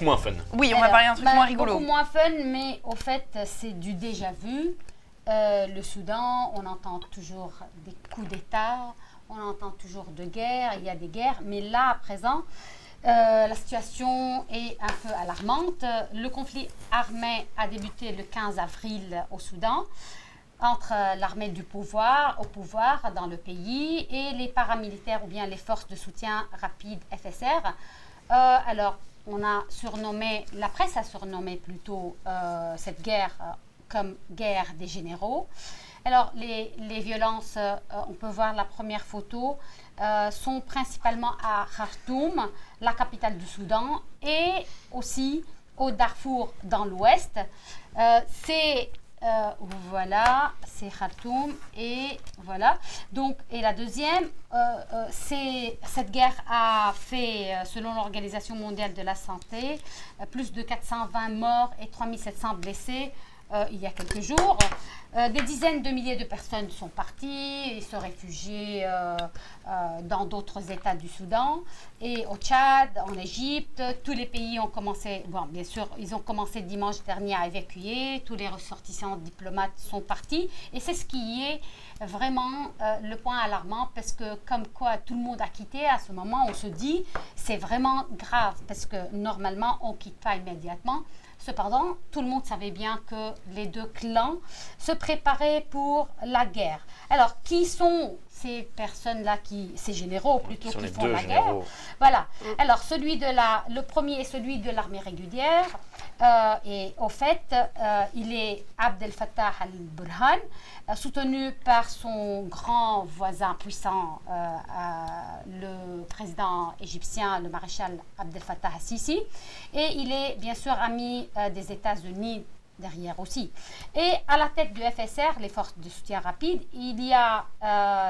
truc moins fun. Oui, on va parler d'un truc moins rigolo. Beaucoup moins fun, mais au fait, c'est du déjà vu. Le Soudan, on entend toujours des coups d'État, on entend toujours de guerres, il y a des guerres, mais là, à présent, la situation est un peu alarmante. Le conflit armé a débuté le 15 avril au Soudan entre l'armée du pouvoir, au pouvoir dans le pays, et les paramilitaires ou bien les forces de soutien rapide FSR. Alors, la presse a surnommé plutôt cette guerre comme guerre des généraux. Alors, les violences, on peut voir la première photo, sont principalement à Khartoum, la capitale du Soudan, et aussi au Darfour dans l'ouest. Voilà, c'est Khartoum, et voilà. Donc, et la deuxième, cette guerre a fait, selon l'Organisation mondiale de la santé, plus de 420 morts et 3700 blessés il y a quelques jours. Des dizaines de milliers de personnes sont parties et se réfugier dans d'autres États du Soudan. Et au Tchad, en Égypte, tous les pays ont commencé, bon, bien sûr, ils ont commencé dimanche dernier à évacuer. Tous les ressortissants diplomates sont partis. Et c'est ce qui est vraiment le point alarmant, parce que comme quoi tout le monde a quitté, à ce moment, on se dit, c'est vraiment grave, parce que normalement, on ne quitte pas immédiatement. Cependant, tout le monde savait bien que les deux clans se préparaient pour la guerre. Alors, qui sont ces personnes-là, ces généraux plutôt, qui font la guerre? Voilà. Alors, le premier est celui de l'armée régulière. Et au fait, il est Abdel Fattah al-Burhan, soutenu par son grand voisin puissant, le président égyptien, le maréchal Abdel Fattah al-Sisi. Et il est bien sûr ami des États-Unis derrière aussi. Et à la tête du FSR, les forces de soutien rapide, il y a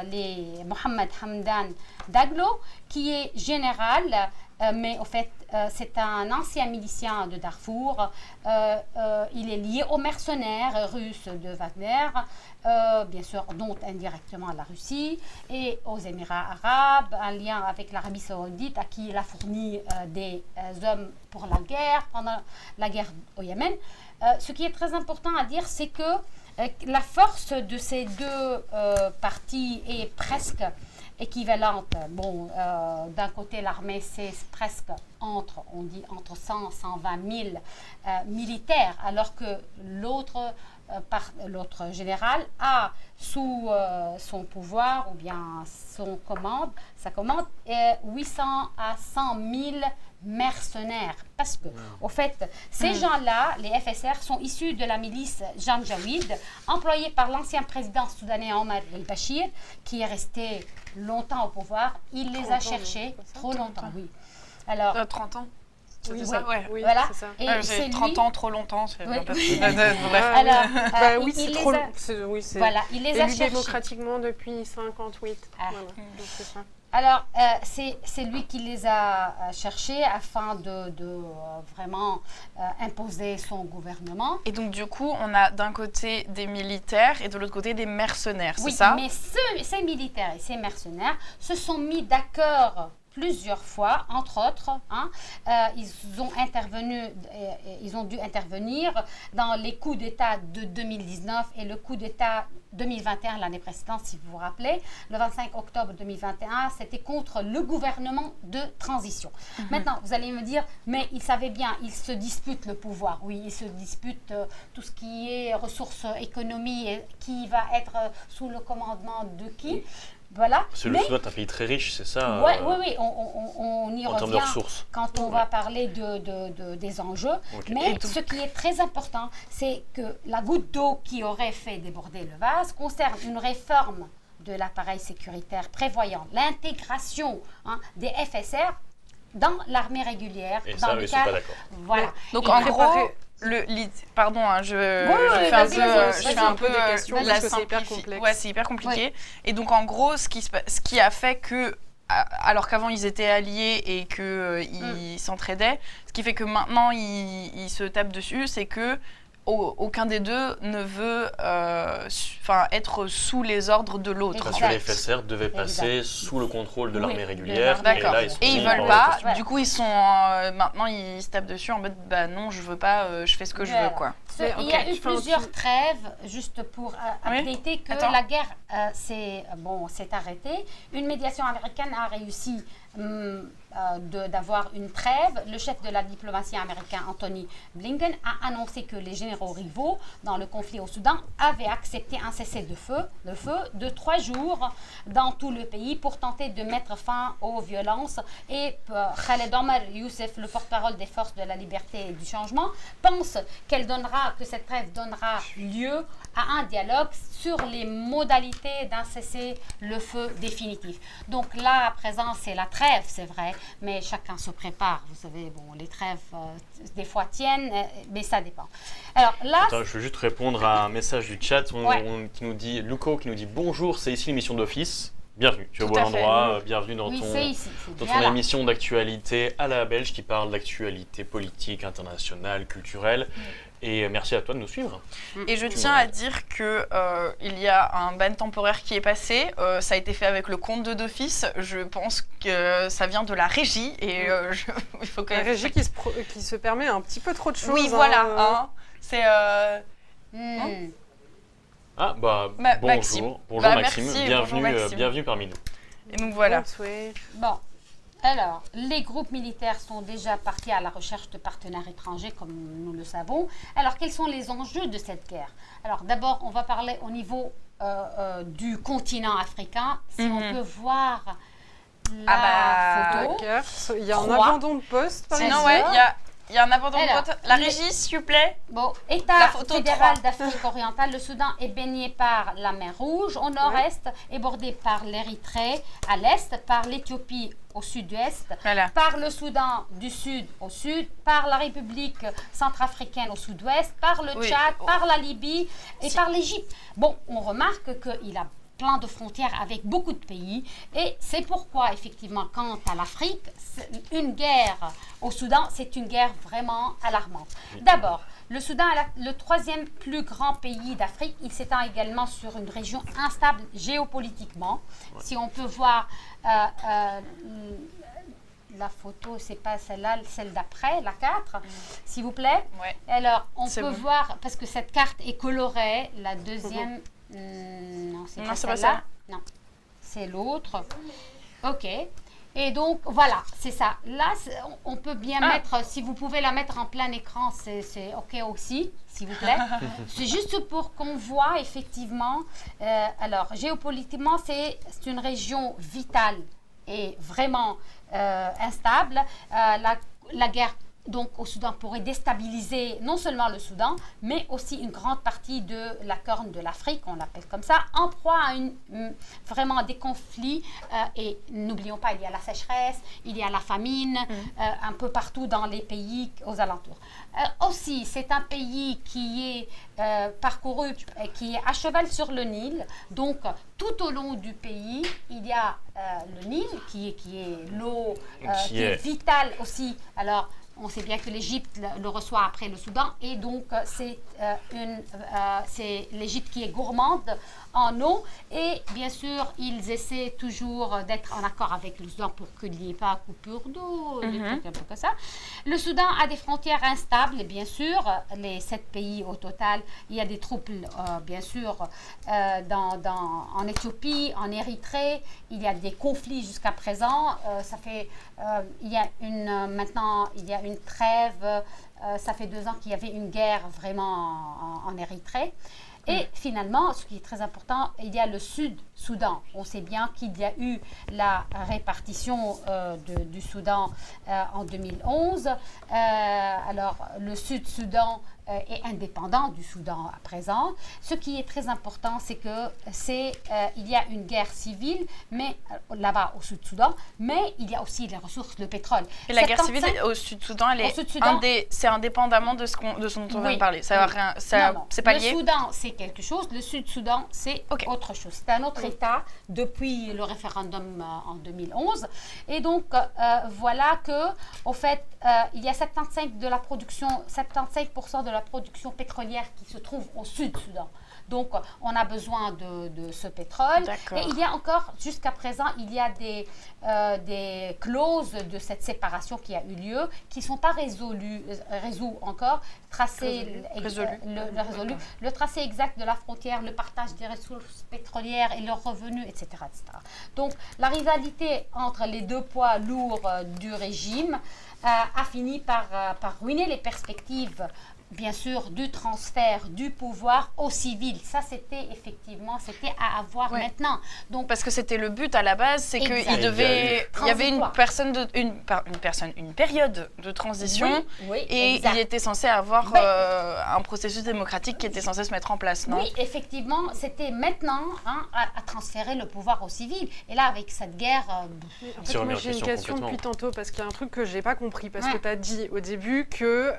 les Mohamed Hamdan Daglo, qui est général, mais au fait, c'est un ancien milicien de Darfour. Il est lié aux mercenaires russes de Wagner, bien sûr, dont indirectement à la Russie, et aux Émirats arabes, un lien avec l'Arabie saoudite, à qui il a fourni des hommes pour la guerre, pendant la guerre au Yémen. Ce qui est très important à dire, c'est que la force de ces deux partis est presque équivalente. Bon, d'un côté, l'armée, c'est presque entre 100 et 120 000 militaires, militaires, alors que l'autre général a sous son pouvoir ou bien sa commande 800 à 100 000 mercenaires. Parce que, au fait, ces gens-là, les FSR, sont issus de la milice Janjaweed, employée par l'ancien président soudanais Omar el-Bashir, qui est resté longtemps au pouvoir. Il les a cherchés trop longtemps, oui. Alors, 30 ans. Oui, ça, ouais. Oui, voilà. C'est ça. Et j'ai 30 ans, trop longtemps. C'est oui. Bref. Alors, oui, c'est trop long. Voilà, il les a élu cherchés démocratiquement depuis 58. Voilà. Donc, c'est ça. Alors, c'est lui qui les a cherchés afin de vraiment imposer son gouvernement. Et donc, du coup, on a d'un côté des militaires et de l'autre côté des mercenaires, c'est ça? Oui, mais ces militaires et ces mercenaires se sont mis d'accord plusieurs fois, entre autres, ils ont dû intervenir dans les coups d'État de 2019 et le coup d'État 2021, l'année précédente, si vous vous rappelez. Le 25 octobre 2021, c'était contre le gouvernement de transition. Maintenant, vous allez me dire, mais ils savaient bien, ils se disputent le pouvoir. Oui, ils se disputent tout ce qui est ressources économiques, et qui va être sous le commandement de qui. Voilà. Parce que le Soudan est un pays très riche, c'est ça? Oui, on y en termes de revient ressources. Quand on va parler des enjeux. Okay. Mais ce qui est très important, c'est que la goutte d'eau qui aurait fait déborder le vase concerne une réforme de l'appareil sécuritaire prévoyant l'intégration des FSR dans l'armée régulière. Et dans ça, le ils ne sont pas d'accord. Voilà. Donc, en gros... Pardon, je fais un peu des questions parce que c'est hyper complexe. Ouais, c'est hyper compliqué. Oui. Et donc, en gros, ce qui a fait que, alors qu'avant ils étaient alliés et qu'ils s'entraidaient, ce qui fait que maintenant ils se tapent dessus, c'est que aucun des deux ne veut être sous les ordres de l'autre. Exact. Parce que les FSR devaient passer Exact. sous le contrôle de Oui, l'armée de régulière. l'armée. Et là, ils sont Et ils mis veulent par pas. le costume. Du coup, ils sont maintenant ils se tapent dessus en mode bah non, je veux pas, je fais ce que je veux Voilà. quoi. Mais Il y a ok, eu enfin, plusieurs trêves, juste pour updater que Attends. la guerre s'est arrêtée. Une médiation américaine a réussi d'avoir une trêve. Le chef de la diplomatie américaine, Anthony Blinken, a annoncé que les généraux rivaux dans le conflit au Soudan avaient accepté un cessez-le-feu de 3 jours dans tout le pays pour tenter de mettre fin aux violences. Et Khaled Omar Youssef, le porte-parole des forces de la liberté et du changement, pense que cette trêve donnera lieu à un dialogue sur les modalités d'un cessez-le-feu définitif. Donc là, à présent, c'est la trêve, c'est vrai, mais chacun se prépare. Vous savez, bon, les trêves, des fois tiennent, mais ça dépend. Alors là... Attends, je veux juste répondre à un message du chat qui nous dit, Luco qui nous dit « Bonjour, c'est ici l'émission d'Office ». Bienvenue, tu es au Tout bon à fait. endroit, bienvenue dans Oui, ton... c'est ici, c'est Dans bien ton là. émission d'actualité à la belge qui parle d'actualité politique, internationale, culturelle. Et merci à toi de nous suivre. Et je tiens à dire que il y a un ban temporaire qui est passé. Ça a été fait avec le compte d'office. Je pense que ça vient de la régie et il faut quand La même. régie qui se permet un petit peu trop de choses. Oui, hein, voilà. Hein. C'est. Ah bah bonjour, Maxime. bonjour Bah, Maxime, merci et bienvenue, bonjour Maxime. bienvenue parmi nous. Et donc voilà. Ouais. Bon, alors, les groupes militaires sont déjà partis à la recherche de partenaires étrangers, comme nous le savons. Alors, quels sont les enjeux de cette guerre? Alors, d'abord, on va parler au niveau du continent africain. Si on peut voir la photo. Il y a un 3. abandon de poste, par Sinon, exemple. ouais, il y a un abandon de Alors, vote. La régie, s'il vous plaît. Bon, La État photo fédéral 3. d'Afrique orientale, le Soudan est baigné par la mer Rouge au nord-est, est bordé par l'Érythrée à l'est, par l'Éthiopie au sud-ouest, Voilà. par le Soudan du sud au sud, par la République centrafricaine au sud-ouest, par le Oui. Tchad, par la Libye et Si. par l'Égypte. Bon, on remarque qu'il a plein de frontières avec beaucoup de pays et c'est pourquoi effectivement quant à l'Afrique, une guerre au Soudan, c'est une guerre vraiment alarmante. D'abord, le Soudan est le 3e plus grand pays d'Afrique. Il s'étend également sur une région instable géopolitiquement. Ouais. Si on peut voir la photo, c'est pas celle-là, celle d'après, la 4, s'il vous plaît. Ouais. Alors, on peut bon. voir, parce que cette carte est colorée, la deuxième... non, c'est pas pas celle-là. ça. Non, c'est l'autre. OK. Et donc, voilà, c'est ça. Là, on peut bien mettre, si vous pouvez la mettre en plein écran, c'est OK aussi, s'il vous plaît. C'est juste pour qu'on voit effectivement. Alors, géopolitiquement, c'est une région vitale et vraiment instable. La guerre donc au Soudan pourrait déstabiliser non seulement le Soudan, mais aussi une grande partie de la corne de l'Afrique, on l'appelle comme ça, en proie à vraiment des conflits. Et n'oublions pas, il y a la sécheresse, il y a la famine, un peu partout dans les pays aux alentours. Aussi, c'est un pays qui est parcouru, qui est à cheval sur le Nil, donc tout au long du pays, il y a le Nil qui est l'eau qui est vitale aussi. Alors, on sait bien que l'Égypte le reçoit après le Soudan et donc c'est l'Égypte qui est gourmande en eau et bien sûr ils essaient toujours d'être en accord avec le Soudan pour qu'il n'y ait pas coupure d'eau, des trucs un peu comme ça. Le Soudan a des frontières instables, bien sûr, les 7 pays au total. Il y a des troupes, bien sûr, en Éthiopie, en Érythrée. Il y a des conflits jusqu'à présent. Il y a une trêve. Ça fait 2 ans qu'il y avait une guerre vraiment en Érythrée. Et finalement, ce qui est très important, il y a le Sud-Soudan. On sait bien qu'il y a eu la répartition du Soudan en 2011. Alors, le Sud-Soudan est indépendant du Soudan à présent. Ce qui est très important, c'est il y a une guerre civile, mais là-bas au Sud-Soudan, mais il y a aussi les ressources, le pétrole. Et la guerre civile au Sud-Soudan, c'est indépendamment de ce dont on vient de parler. Ça va rien, c'est pas lié. Le Soudan, c'est quelque chose. Le Sud-Soudan, c'est autre chose. C'est un autre État depuis le référendum en 2011. Et donc, voilà que, au fait, il y a 75% de la la production pétrolière qui se trouve au Sud-Soudan. Donc, on a besoin de ce pétrole. Et il y a encore, jusqu'à présent, il y a des clauses de cette séparation qui a eu lieu, qui ne sont pas résolues encore. Le tracé exact de la frontière, le partage des ressources pétrolières et leurs revenus, etc., etc. Donc, la rivalité entre les deux poids lourds du régime a fini par ruiner les perspectives, bien sûr, du transfert du pouvoir aux civils. Ça, c'était à avoir maintenant. Donc, parce que c'était le but à la base, c'est qu'il y avait une période de transition et il était censé avoir un processus démocratique qui était censé se mettre en place, non? Oui, effectivement, c'était maintenant à transférer le pouvoir aux civils. Et là, avec cette guerre... En fait, moi, j'ai une question depuis tantôt, parce qu'il y a un truc que je n'ai pas compris, parce que tu as dit au début que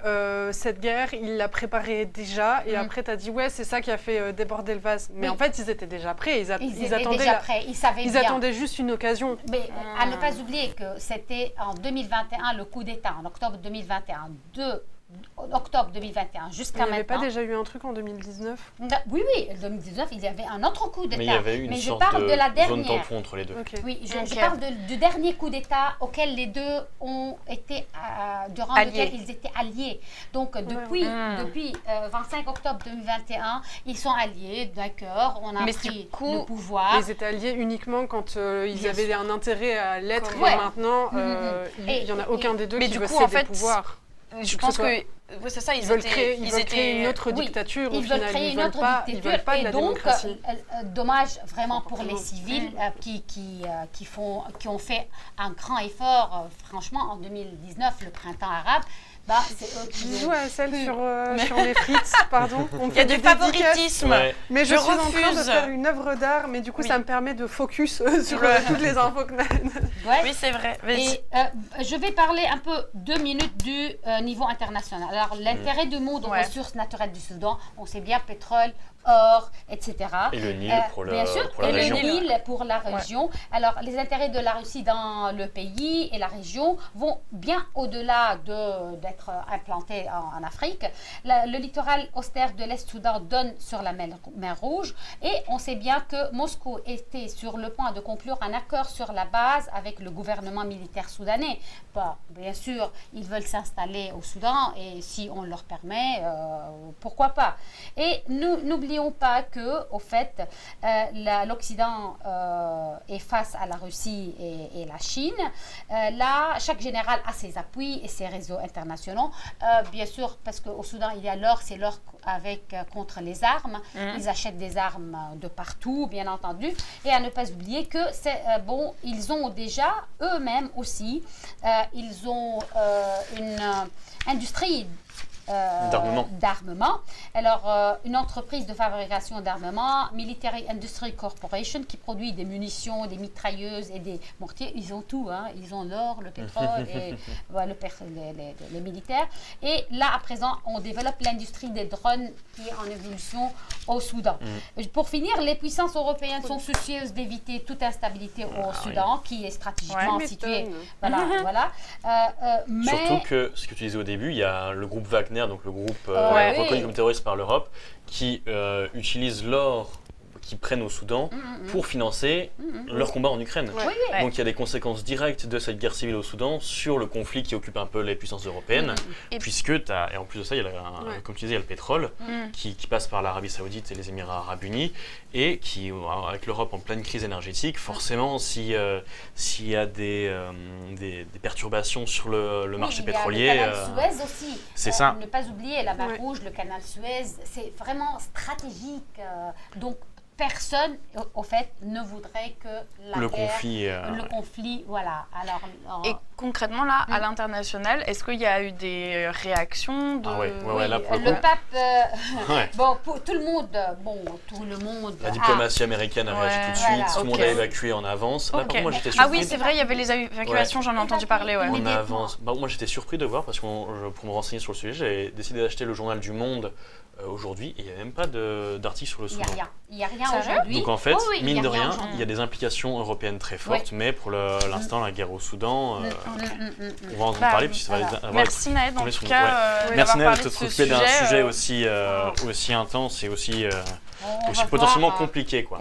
cette guerre, il l'a préparé déjà, et après tu as dit ouais, c'est ça qui a fait déborder le vase. Mais en fait, ils étaient déjà prêts, ils attendaient déjà prêts. Ils attendaient juste une occasion. Mais à ne pas oublier que c'était en 2021 le coup d'État, en octobre 2021, octobre 2021 jusqu'à maintenant. Il n'y avait pas déjà eu un truc en 2019? Oui, en 2019, il y avait un autre coup d'État. Mais il y avait eu une sorte de zone tampon entre les deux. Oui, je parle du dernier coup d'État auquel les deux ont été, durant lequel ils étaient alliés. Donc, depuis 25 octobre 2021, ils sont alliés, d'accord, on a pris le pouvoir. Ils étaient alliés uniquement quand ils avaient un intérêt à l'être, et maintenant, il n'y en a aucun des deux qui veut céder le pouvoir. Je pense que c'est ça, ils veulent créer une autre dictature. Ils veulent créer une autre dictature. Ils veulent pas de la démocratie. Dommage vraiment pour les civils qui ont fait un grand effort, franchement, en 2019, le printemps arabe. C'est eux qui jouent à celle sur les frites, pardon. Il y a du favoritisme. Mais je suis en train de faire une œuvre d'art, mais du coup, ça me permet de focus sur toutes les infos que Oui, c'est vrai. Et je vais parler un peu 2 minutes du niveau international. Alors, l'intérêt du monde aux ressources naturelles du Soudan, on sait bien pétrole, or, etc. Et le Nil pour la région. Le Nil pour la région. Alors, les intérêts de la Russie dans le pays et la région vont bien au-delà d'être implantés en Afrique. Le littoral austère de l'Est-Soudan donne sur la mer Rouge et on sait bien que Moscou était sur le point de conclure un accord sur la base avec le gouvernement militaire soudanais. Bien sûr, ils veulent s'installer au Soudan et si on leur permet, pourquoi pas. Et n'oublions pas que, au fait, l'Occident est face à la Russie et la Chine. Là, chaque général a ses appuis et ses réseaux internationaux. Bien sûr, parce qu'au Soudan, il y a l'or, c'est l'or contre les armes. Ils achètent des armes de partout, bien entendu. Et à ne pas oublier que ils ont déjà eux-mêmes aussi, ils ont une industrie d'armement. Alors, une entreprise de fabrication d'armement, Military Industry Corporation, qui produit des munitions, des mitrailleuses et des mortiers. Ils ont tout, hein. Ils ont l'or, le pétrole et les militaires. Et là, à présent, on développe l'industrie des drones qui est en évolution au Soudan. Pour finir, les puissances européennes sont soucieuses d'éviter toute instabilité au Soudan, qui est stratégiquement situé. Voilà. Mais... Surtout que, ce que tu disais au début, il y a le groupe Wagner, donc le groupe reconnu comme terroriste par l'Europe, qui utilise l'or qu'ils prennent au Soudan pour financer leur combat en Ukraine. Donc il y a des conséquences directes de cette guerre civile au Soudan sur le conflit qui occupe un peu les puissances européennes, puisque et en plus de ça, il y a comme tu disais, il y a le pétrole qui passe par l'Arabie Saoudite et les Émirats Arabes Unis, et qui, avec l'Europe en pleine crise énergétique, forcément, s'il y a des perturbations sur le marché pétrolier... Il y a le canal Suez aussi. C'est ça. Ne pas oublier la mer Rouge, le canal Suez, c'est vraiment stratégique. Donc, personne, au fait, ne voudrait que le conflit, voilà. Alors, et concrètement, là, à l'international, est-ce qu'il y a eu des réactions de... là, pour le pape, pour tout le monde... La diplomatie américaine a réagi tout de suite, tout le monde a évacué en avance. Là, moi, j'étais surpris. Ah oui, c'est vrai, il y avait les évacuations, j'en ai entendu parler. En avance. Moi, j'étais surpris de voir, parce que pour me renseigner sur le sujet, j'ai décidé d'acheter le journal du Monde aujourd'hui, et il n'y a même pas d'article sur le Soudan. Il n'y a rien aujourd'hui. Donc en fait, Oh, oui, mine de rien, changé. il y a des implications européennes très fortes, mais pour l'instant, la guerre au Soudan, on va en parler, puis ça va avoir Merci Naëd, en tout cas. Merci Naëd de de t'occuper d'un sujet aussi intense et aussi potentiellement compliqué, quoi.